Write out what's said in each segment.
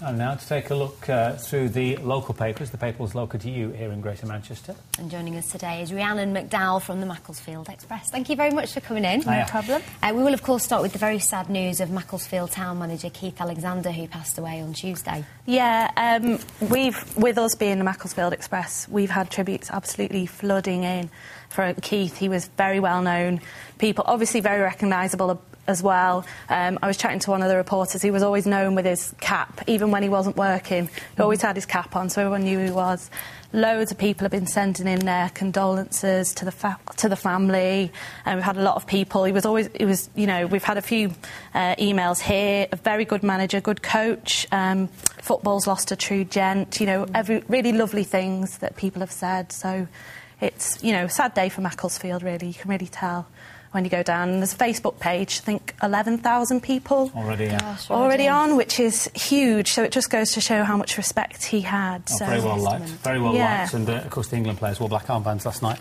And now to take a look through the local papers, the papers local to you here in Greater Manchester. And joining us today is Rhiannon McDowell from the Macclesfield Express. Thank you very much for coming in. No problem. We will, of course, start with the very sad news of Macclesfield town manager Keith Alexander, who passed away on Tuesday. Yeah, with us being the Macclesfield Express, we've had tributes absolutely flooding in for Keith. He was very well known. People, obviously very recognisable as well. I was chatting to one of the reporters. He was always known with his cap, even when he wasn't working. He always had his cap on, so everyone knew who he was. Loads of people have been sending in their condolences to the family, and we've had a lot of people. We've had a few emails here. A very good manager, good coach. Football's lost a true gent. Really lovely things that people have said. So it's a sad day for Macclesfield. Really, you can really tell when you go down. And there's a Facebook page, I think 11,000 people already on, which is huge. So it just goes to show how much respect he had. Oh, so very well liked, and of course the England players wore black armbands last night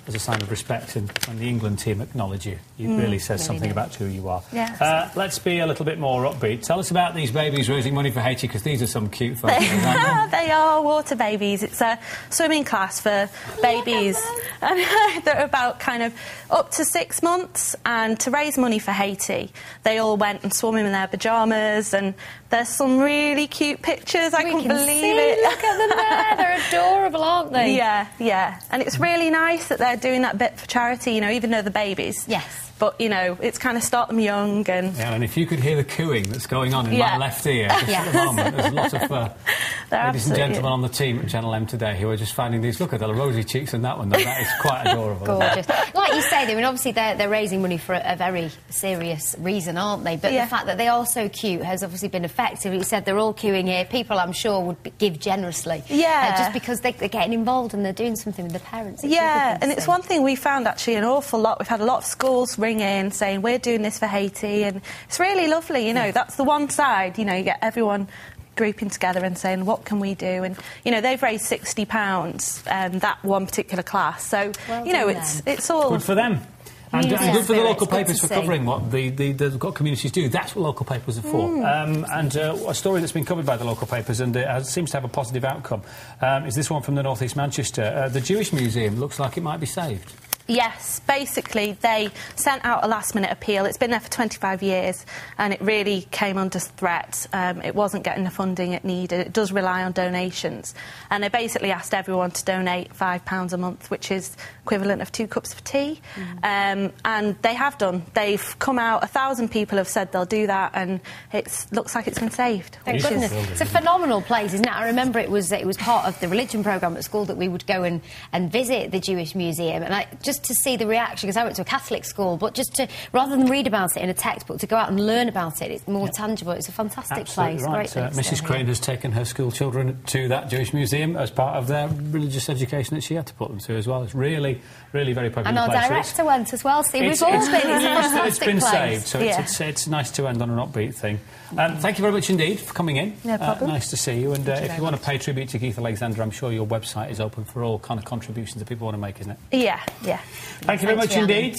as a sign of respect, and when the England team acknowledge you, it really says something about who you are. Yeah, let's be a little bit more upbeat. Tell us about these babies raising money for Haiti, because these are some cute photos. They are water babies. It's a swimming class for babies. They're about kind of up to 6 months, and to raise money for Haiti, they all went and swam in their pyjamas, and there's some really cute pictures. I couldn't believe it. Look at them there. They're adorable, aren't they? Yeah. And it's really nice that they're doing that bit for charity, even though they're babies. Yes. But, it's kind of start them young and... Yeah, and if you could hear the cooing that's going on in my left ear just at the moment, there's lots of ladies and gentlemen on the team at Channel M today who are just finding these... Look at the rosy cheeks in that one, though. That is quite adorable. Gorgeous. Like you say, obviously they're raising money for a very serious reason, aren't they? But the fact that they are so cute has obviously been effective. You said they're all queuing here. People, I'm sure, would give generously. Yeah. Just because they're getting involved and they're doing something with the parents. And it's one thing we found, actually, an awful lot. We've had a lot of schools ring in saying, we're doing this for Haiti, and it's really lovely, that's the one side, you get everyone grouping together and saying, what can we do? And, they've raised £60, that one particular class, so, it's all... Good for them. And good for the local papers for covering what the communities do. That's what local papers are for. And a story that's been covered by the local papers, and it seems to have a positive outcome, is this one from the North East Manchester. The Jewish Museum looks like it might be saved. Yes, basically they sent out a last-minute appeal. It's been there for 25 years and it really came under threat. It wasn't getting the funding it needed. It does rely on donations. And they basically asked everyone to donate £5 a month, which is equivalent of 2 cups of tea. And they have done. They've come out, 1,000 people have said they'll do that, and it looks like it's been saved. Thank goodness. It's a phenomenal place, isn't it? I remember it was part of the religion programme at school that we would go and visit the Jewish Museum, and just to see the reaction, because I went to a Catholic school, but just to, rather than read about it in a textbook, to go out and learn about it, it's more tangible. It's a fantastic place. Right. Mrs. Crane has taken her school children to that Jewish Museum as part of their religious education that she had to put them to as well. It's really, really very popular place. And our director went as well, Steve. We've all been. It's a fantastic it's been place. saved, so it's nice to end on an upbeat thing. Thank you very much indeed for coming in. No problem. Nice to see you. And if you want to pay tribute to Keith Alexander, I'm sure your website is open for all kind of contributions that people want to make, isn't it? Yeah. Thank you very much indeed.